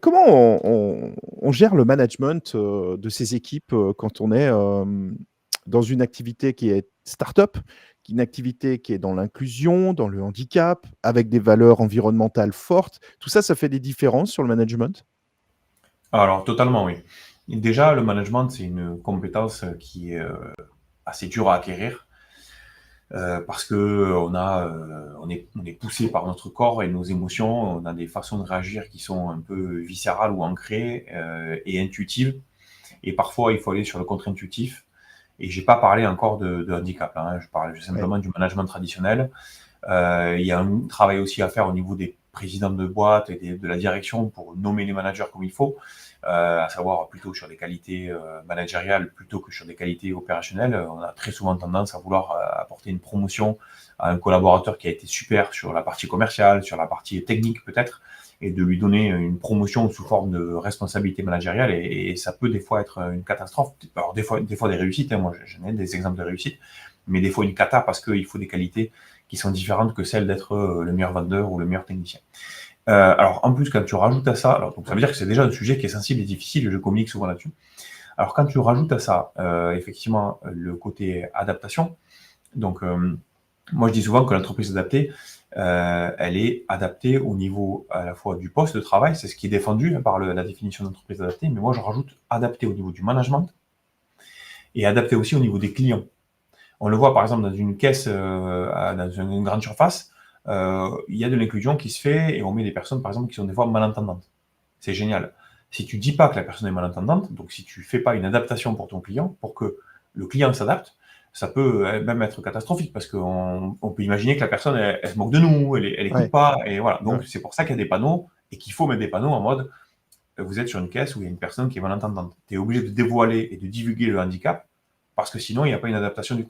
Comment on gère le management, de ces équipes, quand on est, dans une activité qui est start-up, une activité qui est dans l'inclusion, dans le handicap, avec des valeurs environnementales fortes? Tout ça, ça fait des différences sur le management? Alors, totalement, oui. Déjà, le management, c'est une compétence qui est assez dure à acquérir parce que on est poussé par notre corps et nos émotions. On a des façons de réagir qui sont un peu viscérales ou ancrées et intuitives. Et parfois, il faut aller sur le contre-intuitif. Et j'ai pas parlé encore de handicap, là, hein. Je parle Ouais. simplement du management traditionnel. Il y a un travail aussi à faire au niveau des présidents de boîte et de la direction pour nommer les managers comme il faut, à savoir plutôt sur des qualités managériales plutôt que sur des qualités opérationnelles. On a très souvent tendance à vouloir apporter une promotion à un collaborateur qui a été super sur la partie commerciale, sur la partie technique peut-être, et de lui donner une promotion sous forme de responsabilité managériale, et ça peut des fois être une catastrophe. Alors des fois des réussites, hein, moi j'en ai des exemples de réussite, mais des fois une cata parce qu'il faut des qualités qui sont différentes que celles d'être le meilleur vendeur ou le meilleur technicien. Alors en plus, quand tu rajoutes à ça, alors donc ça veut dire que c'est déjà un sujet qui est sensible et difficile, je communique souvent là-dessus. Alors quand tu rajoutes à ça effectivement le côté adaptation, donc moi je dis souvent que l'entreprise adaptée, elle est adaptée au niveau à la fois du poste de travail, c'est ce qui est défendu par la définition d'entreprise adaptée, mais moi je rajoute adapté au niveau du management et adapté aussi au niveau des clients. On le voit par exemple dans une caisse, dans une grande surface, il y a de l'inclusion qui se fait et on met des personnes par exemple qui sont des fois malentendantes. C'est génial. Si tu dis pas que la personne est malentendante, donc si tu fais pas une adaptation pour ton client, pour que le client s'adapte, ça peut même être catastrophique parce qu'on peut imaginer que la personne, elle se moque de nous, elle écoute Ouais, pas, et voilà. ouais. Donc c'est pour ça qu'il y a des panneaux et qu'il faut mettre des panneaux en mode, vous êtes sur une caisse où il y a une personne qui est malentendante. Tu es obligé de dévoiler et de divulguer le handicap parce que sinon il n'y a pas une adaptation du